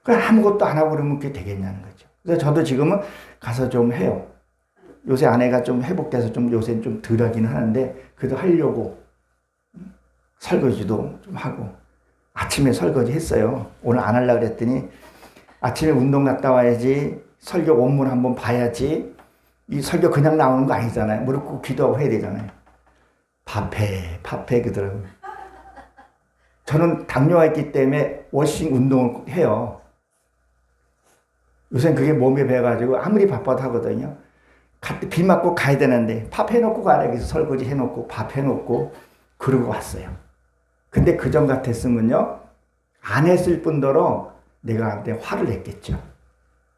그럼 아무것도 안 하고 그러면 그게 되겠냐는 거죠. 그래서 저도 지금은 가서 좀 해요. 요새 아내가 좀 회복돼서 요새 좀 덜 하기는 하는데, 그래도 하려고 설거지도 좀 하고, 아침에 설거지 했어요. 오늘 안 하려고 그랬더니, 아침에 운동 갔다 와야지, 설교 원문 한번 봐야지, 이 설교 그냥 나오는 거 아니잖아요. 무릎 꿇고 기도하고 해야 되잖아요. 밥해 그러더라고요. 저는 당뇨가 있기 때문에 워싱 운동을 해요. 요새는 그게 몸에 배가지고 아무리 바빠도 하거든요. 비 맞고 가야 되는데 밥 해놓고 가라. 그래서 설거지 해놓고 밥 해놓고 그러고 왔어요. 근데 그전 같았으면요, 안 했을 뿐더러 내가 한테 화를 냈겠죠.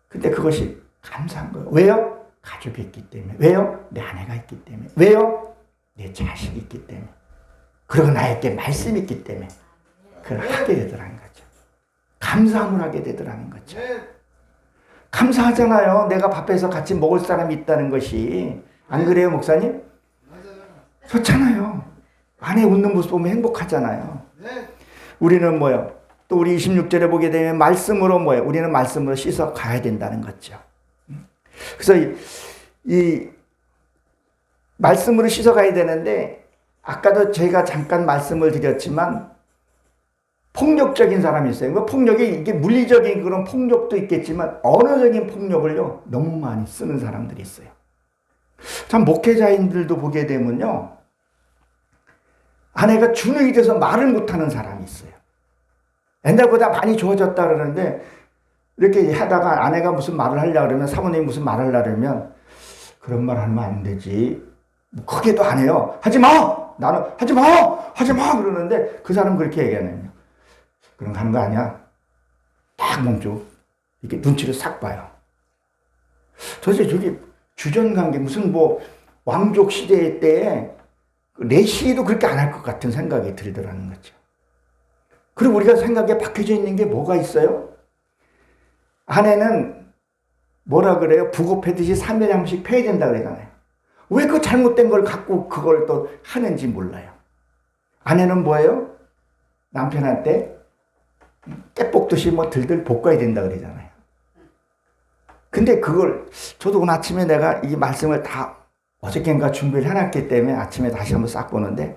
근데 그것이 감사한 거예요. 왜요? 가족이 있기 때문에. 왜요? 내 아내가 있기 때문에. 왜요? 내 자식이 있기 때문에. 그리고 나에게 말씀이 있기 때문에 그걸 하게 되더라는 거죠. 감사함을 하게 되더라는 거죠. 감사하잖아요. 내가 밥해서 같이 먹을 사람이 있다는 것이. 안 그래요, 목사님? 좋잖아요. 아내 웃는 모습 보면 행복하잖아요. 우리는 뭐요? 또 우리 26절에 보게 되면 말씀으로 뭐예요? 우리는 말씀으로 씻어 가야 된다는 거죠. 그래서 이 말씀으로 씻어 가야 되는데, 아까도 제가 잠깐 말씀을 드렸지만 폭력적인 사람이 있어요. 그 폭력이 이게 물리적인 그런 폭력도 있겠지만 언어적인 폭력을요 너무 많이 쓰는 사람들이 있어요. 참 목회자인들도 보게 되면요, 아내가 주눅이 돼서 말을 못하는 사람이 있어요. 옛날보다 많이 좋아졌다 그러는데, 이렇게 하다가 아내가 무슨 말을 하려고 그러면, 사모님이 무슨 말을 하려고 그러면 그런 말 하면 안 되지. 크게도 안 해요. 하지 마! 나는 하지 마! 하지 마! 그러는데 그 사람은 그렇게 얘기하네요. 그런 거 하는 거 아니야? 딱 멈추고 이렇게 눈치를 싹 봐요. 도대체 저기 주전관계 무슨 뭐 왕족 시대 때에 내시도 그렇게 안 할 것 같은 생각이 들더라는 거죠. 그리고 우리가 생각에 박혀져 있는 게 뭐가 있어요? 아내는 뭐라 그래요? 부고패듯이 3일에 한 번씩 패야 된다 그러잖아요. 왜 그 잘못된 걸 갖고 그걸 또 하는지 몰라요. 아내는 뭐예요? 남편한테 깨볶듯이 뭐 들들 볶아야 된다 그러잖아요. 근데 그걸 저도 오늘 아침에 내가 이 말씀을 다 어저께인가 준비를 해놨기 때문에 아침에 다시 한번 싹 보는데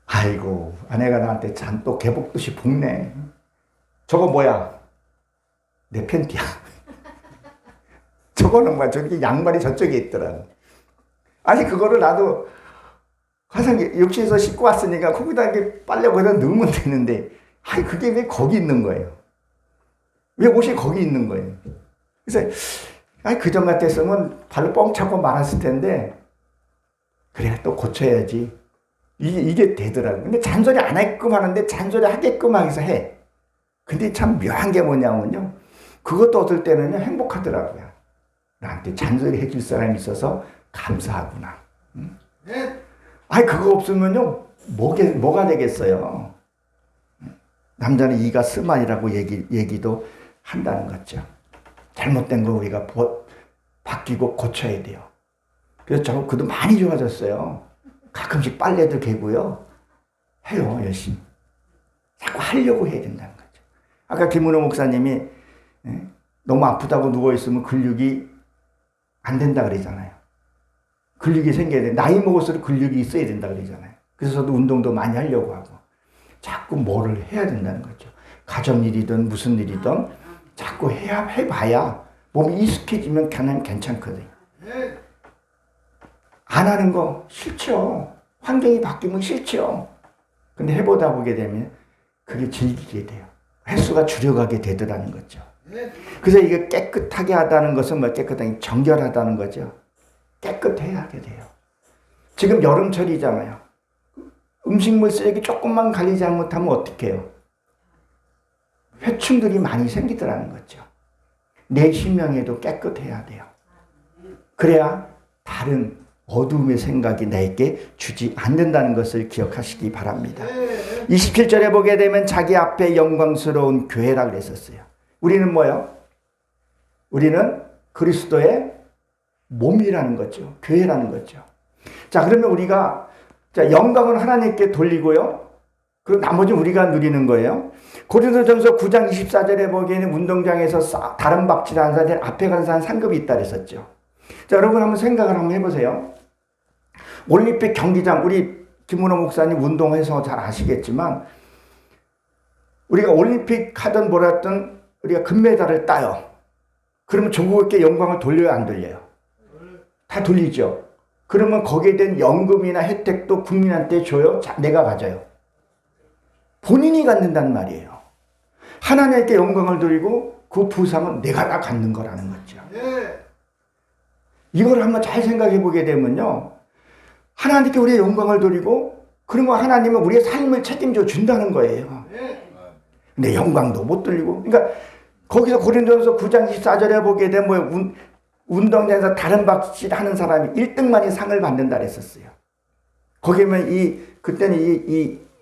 아이고 아내가 나한테 잔또 개볶듯이 볶네. 저거 뭐야? 내 팬티야. 저거는 뭐 저기 양말이 저쪽에 있더라고. 아니 그거를 나도 항상 욕실에서 씻고 왔으니까 거기다 이렇게 빨래 거기다 넣으면 되는데 아니 그게 왜 거기 있는 거예요? 왜 옷이 거기 있는 거예요? 그래서 아니 그전 같았으면 발로 뻥 차고 말았을 텐데 그래 또 고쳐야지 이게 되더라고요. 근데 잔소리 안 하게끔 하는데 잔소리 하게끔 하기서 해. 근데 참 묘한 게 뭐냐면요, 그것도 어떨 때는요 행복하더라고요. 나한테 잔소리 해줄 사람이 있어서 감사하구나. 아니 그거 없으면요 뭐가 되겠어요. 남자는 이가 스만이라고 얘기도 한다는 거죠. 잘못된 거 우리가 바뀌고 고쳐야 돼요. 그래서 저 그도 많이 좋아졌어요. 가끔씩 빨래도 개고요. 해요 열심히. 자꾸 하려고 해야 된다는 거죠. 아까 김은호 목사님이 너무 아프다고 누워있으면 근육이 안 된다 그러잖아요. 근육이 생겨야 돼. 나이 먹을수록 근육이 있어야 된다 그러잖아요. 그래서 저도 운동도 많이 하려고 하고 자꾸 뭐를 해야 된다는 거죠. 가정일이든 무슨 일이든 자꾸 해봐야 몸이 익숙해지면 괜찮거든요. 안 하는 거 싫죠. 환경이 바뀌면 싫죠. 근데 해보다 보게 되면 그게 즐기게 돼요. 횟수가 줄여가게 되더라는 거죠. 그래서 이게 깨끗하게 하다는 것은 뭐 깨끗하게 정결하다는 거죠. 깨끗해야 하게 돼요. 지금 여름철이잖아요. 음식물 쓰레기 조금만 관리 잘못하면 어떻게 해요? 회충들이 많이 생기더라는 거죠. 내 심령에도 깨끗해야 돼요. 그래야 다른 어둠의 생각이 나에게 주지 않는다는 것을 기억하시기 바랍니다. 27절에 보게 되면 자기 앞에 영광스러운 교회라 그랬었어요. 우리는 뭐요? 우리는 그리스도의 몸이라는 거죠. 교회라는 거죠. 자, 그러면 우리가 영광은 하나님께 돌리고요. 그리고 나머지 우리가 누리는 거예요. 고린도전서 9장 24절에 보기에는 운동장에서 다른 박질하는 사람 앞에 가는 사람 상급이 있다 그랬었죠. 자, 여러분 한번 생각을 한번 해보세요. 올림픽 경기장, 우리 김문호 목사님 운동해서 잘 아시겠지만 우리가 올림픽 하든 뭐라든 우리가 금메달을 따요. 그러면 조국에게 영광을 돌려요, 안 돌려요? 다 돌리죠. 그러면 거기에 대한 연금이나 혜택도 국민한테 줘요? 내가 가져요? 본인이 갖는단 말이에요. 하나님께 영광을 돌리고 그 부상은 내가 다 갖는 거라는 거죠. 이걸 한번 잘 생각해 보게 되면요, 하나님께 우리의 영광을 돌리고 그러면 하나님은 우리의 삶을 책임져 준다는 거예요. 근데 영광도 못 돌리고, 그러니까 거기서 고린도전서 9장 14절에 보게 되면 뭐 운동장에서 다른 박질 하는 사람이 1등만이 상을 받는다 그랬었어요. 거기면 그때는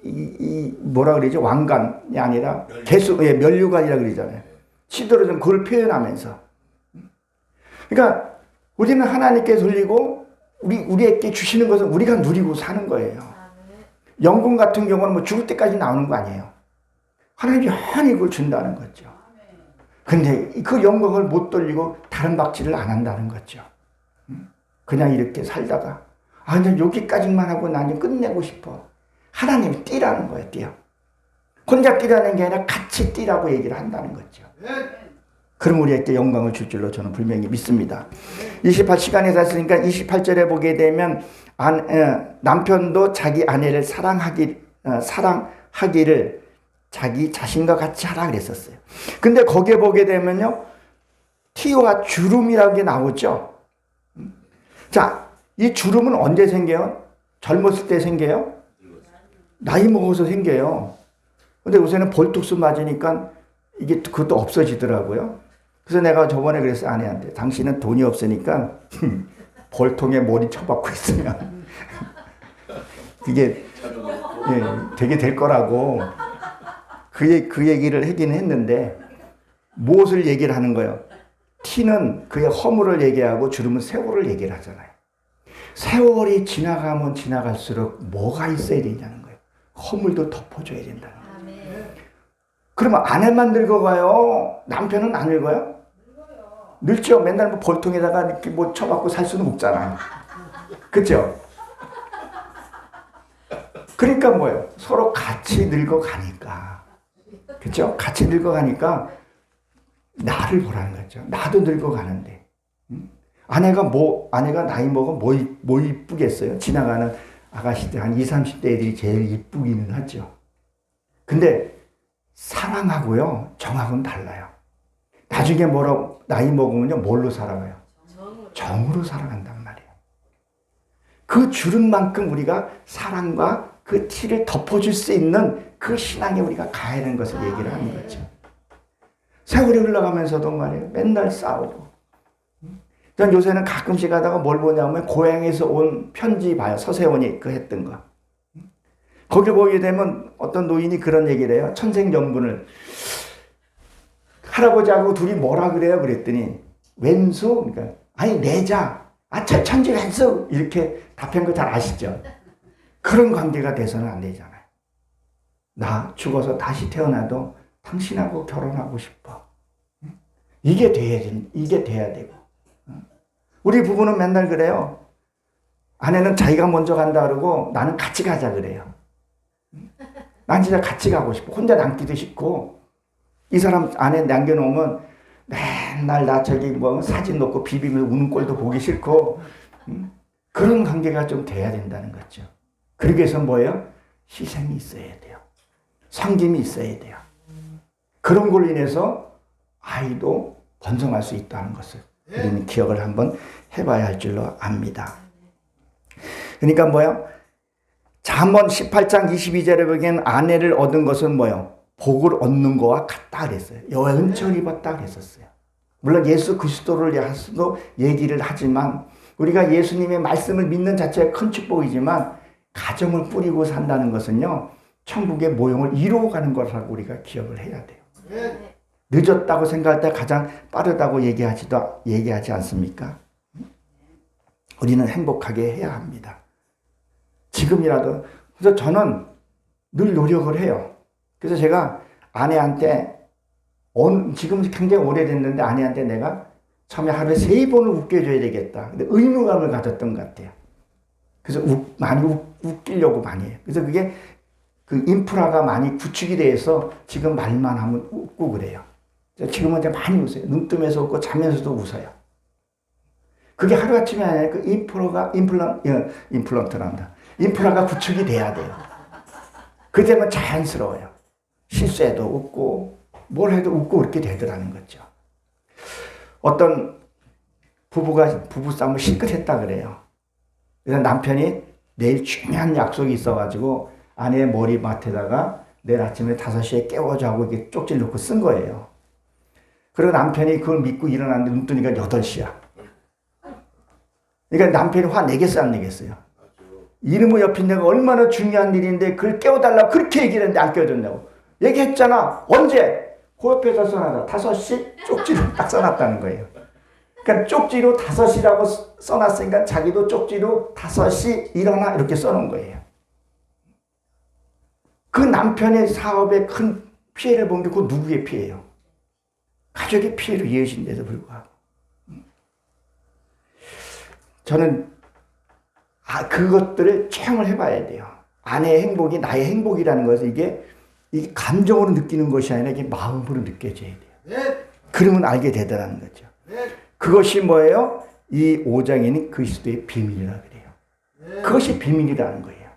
이 뭐라 그러죠? 왕관이 아니라 면류관이라 그러잖아요. 시대로 좀 그걸 표현하면서. 그러니까 우리는 하나님께 돌리고 우리에게 주시는 것은 우리가 누리고 사는 거예요. 영광 같은 경우는 뭐 죽을 때까지 나오는 거 아니에요. 하나님이 영원히 그걸 준다는 거죠. 근데 그 영광을 못 돌리고 다른 박질을 안 한다는 거죠. 그냥 이렇게 살다가 이제 여기까지만 하고 나는 끝내고 싶어. 하나님이 뛰라는 거예요. 뛰어. 혼자 뛰라는 게 아니라 같이 뛰라고 얘기를 한다는 거죠. 그럼 우리에게 영광을 줄 줄로 저는 분명히 믿습니다. 28시간에 샀으니까 28절에 보게 되면 남편도 자기 아내를 사랑하기를 자기 자신과 같이 하라 그랬었어요. 근데 거기에 보게 되면요, 티와 주름이라는 게 나오죠. 자, 이 주름은 언제 생겨요? 젊었을 때 생겨요? 나이 먹어서 생겨요. 근데 요새는 볼톡스 맞으니까 그것도 없어지더라고요. 그래서 내가 저번에 그랬어 아내한테 당신은 돈이 없으니까 볼통에 머리 쳐박고 있으면 그게 되게 될 거라고 그 얘기를 하긴 했는데 무엇을 얘기를 하는 거예요? 티는 그의 허물을 얘기하고 주름은 세월을 얘기를 하잖아요. 세월이 지나가면 지나갈수록 뭐가 있어야 되냐는 거예요. 허물도 덮어줘야 된다는 거예요. 그러면 아내만 늙어가요? 남편은 안 늙어요? 늙죠. 맨날 뭐 볼통에다가 이렇게 뭐 쳐박고 살 수는 없잖아요. 그렇죠? 그러니까 뭐예요? 서로 같이 늙어가니까. 그렇죠? 같이 늙어가니까 나를 보라는 거죠. 나도 늙어가는데. 아내가 나이 먹으면 뭐 이쁘겠어요? 지나가는 아가씨들, 한 20, 30대 애들이 제일 이쁘기는 하죠. 근데 사랑하고요, 정하고는 달라요. 나중에 나이 먹으면요, 뭘로 살아가요? 정으로 살아간단 말이에요. 그 주름만큼 우리가 사랑과 그 티를 덮어줄 수 있는 그 신앙에 우리가 가야 하는 것을 얘기를 하는 거죠. 세월이 흘러가면서도 말이에요. 맨날 싸우고. 전 요새는 가끔씩 하다가 뭘 보냐면 고향에서 온 편지 봐요. 서세원이 했던 거. 거기 보게 되면 어떤 노인이 그런 얘기를 해요. 천생연분을. 할아버지하고 둘이 뭐라 그래요? 그랬더니 왼수? 그러니까 아니 내자. 천지 왼수. 이렇게 답한 거 잘 아시죠? 그런 관계가 돼서는 안 되잖아요. 나 죽어서 다시 태어나도 당신하고 결혼하고 싶어. 이게 돼야 되고. 우리 부부는 맨날 그래요. 아내는 자기가 먼저 간다 그러고 나는 같이 가자 그래요. 난 진짜 같이 가고 싶어. 혼자 남기도 싶고. 이 사람 아내 남겨놓으면 맨날 나 사진 놓고 비비면서 우는 꼴도 보기 싫고. 그런 관계가 좀 돼야 된다는 거죠. 그러기 위해서 뭐예요? 희생이 있어야 돼요. 섬김이 있어야 돼요. 그런 걸로 인해서 아이도 번성할 수 있다는 것을 우리는 기억을 한번 해봐야 할 줄로 압니다. 그러니까 뭐예요? 잠언 18장 22절에 보기엔 아내를 얻은 것은 뭐예요? 복을 얻는 거와 같다 그랬어요. 여호와의 은총을 입었다 그랬었어요. 물론 예수 그리스도를 위해서도 얘기를 하지만 우리가 예수님의 말씀을 믿는 자체가 큰 축복이지만 가정을 뿌리고 산다는 것은요. 천국의 모형을 이루어가는 거라고 우리가 기억을 해야 돼요. 늦었다고 생각할 때 가장 빠르다고 얘기하지 않습니까? 우리는 행복하게 해야 합니다. 지금이라도. 그래서 저는 늘 노력을 해요. 그래서 제가 아내한테 지금 굉장히 오래됐는데 아내한테 내가 처음에 하루에 3번을 웃겨줘야 되겠다. 근데 의무감을 가졌던 것 같아요. 그래서 많이 웃기려고 많이 해요. 그래서 그게 그 인프라가 많이 구축이 돼서 지금 말만 하면 웃고 그래요. 지금은 이제 많이 웃어요. 눈 뜨면서 웃고 자면서도 웃어요. 그게 하루아침이 아니라 그 인프라가 구축이 돼야 돼요. 그때면 자연스러워요. 실수해도 웃고 뭘 해도 웃고 그렇게 되더라는 거죠. 어떤 부부싸움을 실컷했다 그래요. 그래서 남편이 내일 중요한 약속이 있어가지고 아내의 머리맡에다가 내일 아침에 5시에 깨워자고 이렇게 쪽지를 놓고 쓴 거예요. 그리고 남편이 그걸 믿고 일어났는데 눈 뜨니까 8시야. 그러니까 남편이 화 내겠어요, 안 내겠어요? 이름의 옆인 내가 얼마나 중요한 일인데 그걸 깨워달라고 그렇게 얘기를 했는데 안 깨워줬냐고. 얘기했잖아. 언제? 그 옆에다 써놨다. 5시 쪽지로 딱 써놨다는 거예요. 그러니까 쪽지로 5시라고 써놨으니까 자기도 쪽지로 5시 일어나 이렇게 써놓은 거예요. 그 남편의 사업에 큰 피해를 본 게 그 누구의 피해예요? 가족의 피해로 이어진데도 불구하고. 저는 그것들을 체험을 해봐야 돼요. 아내의 행복이 나의 행복이라는 것을 이게 감정으로 느끼는 것이 아니라 이게 마음으로 느껴져야 돼요. 네. 그러면 알게 되더라는 거죠. 네. 그것이 뭐예요? 이 5장에는 그리스도의 비밀이라고 그래요. 네. 그것이 비밀이라는 거예요.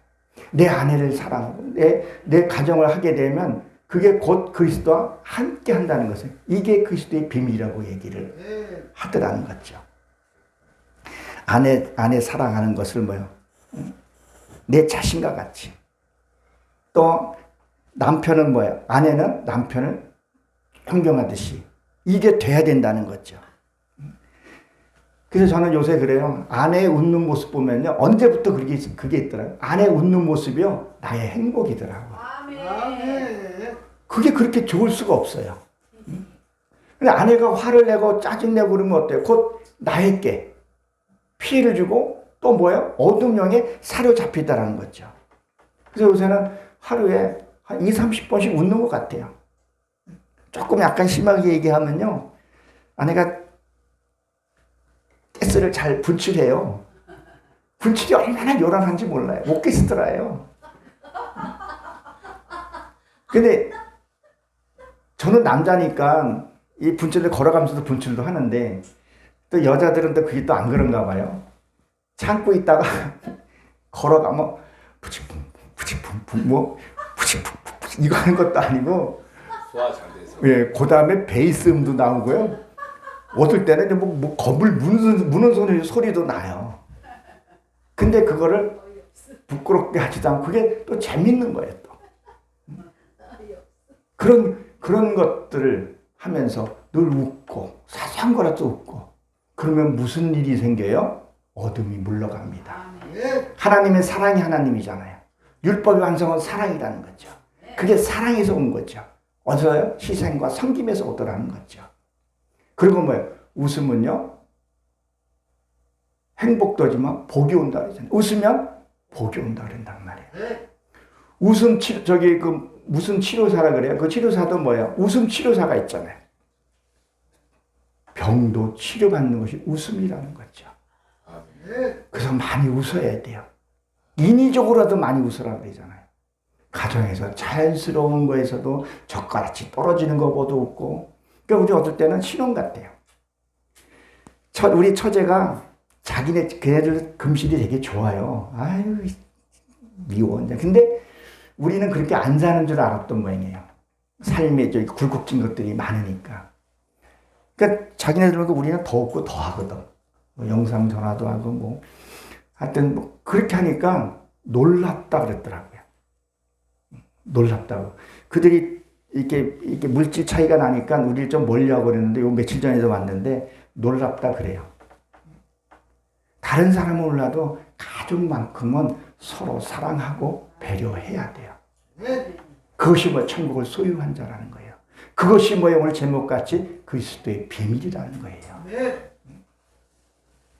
내 아내를 사랑하고 내 가정을 하게 되면 그게 곧 그리스도와 함께 한다는 것을 이게 그리스도의 비밀이라고 얘기를 하더라는 거죠. 아내 사랑하는 것을 뭐요? 내 자신과 같이. 또 남편은 뭐예요? 아내는 남편을 존경하듯이 이게 돼야 된다는 거죠. 그래서 저는 요새 그래요. 아내 웃는 모습 보면요. 언제부터 그게 있더라고요. 아내 웃는 모습이요. 나의 행복이더라고요. 아멘. 그게 그렇게 좋을 수가 없어요. 근데 아내가 화를 내고 짜증내고 그러면 어때요? 곧 나에게 피해를 주고 또 뭐예요? 어둠형에 사로잡히다라는 거죠. 그래서 요새는 하루에 한 2, 30번씩 웃는 것 같아요. 조금 약간 심하게 얘기하면요. 아내가 가스를 잘 분출해요. 분출이 얼마나 요란한지 몰라요. 못 깨시더라요. 근데 저는 남자니까 이 분출을 걸어가면서도 분출도 하는데 또 여자들은 또 그게 또 안 그런가 봐요. 참고 있다가 걸어가면 푸치풍 뭐 푸치풍 이거 하는 것도 아니고 소화 잘 돼서. 예, 그 다음에 베이스 음도 나오고요. 어떨 때는 뭐 겁을 무는 소리도 나요. 근데 그거를 부끄럽게 하지도 않고 그게 또 재밌는 거예요. 또 그런 것들을 하면서 늘 웃고 사소한 거라도 웃고 그러면 무슨 일이 생겨요? 어둠이 물러갑니다. 하나님의 사랑이 하나님이잖아요. 율법의 완성은 사랑이라는 거죠. 그게 사랑에서 온 거죠. 어디서요? 희생과 섬김에서 오더라는 거죠. 그리고 뭐예요? 웃음은요, 행복도 하지만 복이 온다 그러잖아요. 웃으면 복이 온다 그런단 말이에요. 웃음 무슨 치료사라 그래요? 그 치료사도 뭐예요? 웃음 치료사가 있잖아요. 병도 치료받는 것이 웃음이라는 거죠. 그래서 많이 웃어야 돼요. 인위적으로라도 많이 웃으라 그러잖아요. 가정에서 자연스러운 거에서도 젓가락이 떨어지는 거 보도 웃고. 그러니까 우리 어떨 때는 신혼 같아요. 우리 처제가 걔네들 금실이 되게 좋아요. 아유, 미워. 근데 우리는 그렇게 안 사는 줄 알았던 모양이에요. 삶에 저기 굴곡진 것들이 많으니까. 그러니까 자기네들 보고 우리는 더 없고 더 하거든. 뭐 영상 전화도 하고 뭐 하여튼 뭐 그렇게 하니까 놀랍다 그랬더라고요. 놀랍다고. 그들이 이렇게 물질 차이가 나니까 우리를 좀 멀려고 그랬는데 요 며칠 전에도 왔는데 놀랍다 그래요. 다른 사람은 몰라도 가족만큼은 서로 사랑하고 배려해야 돼요. 그것이 뭐 천국을 소유한 자라는 거예요. 그것이 뭐예요? 오늘 제목같이 그리스도의 비밀이라는 거예요.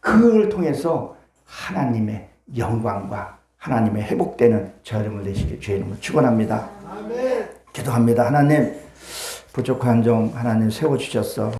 그걸 통해서 하나님의 영광과 하나님의 회복되는 저 여러분을 되시길 주의 이름으로 축원합니다. 기도합니다. 하나님 부족한 종 하나님 세워주셨어.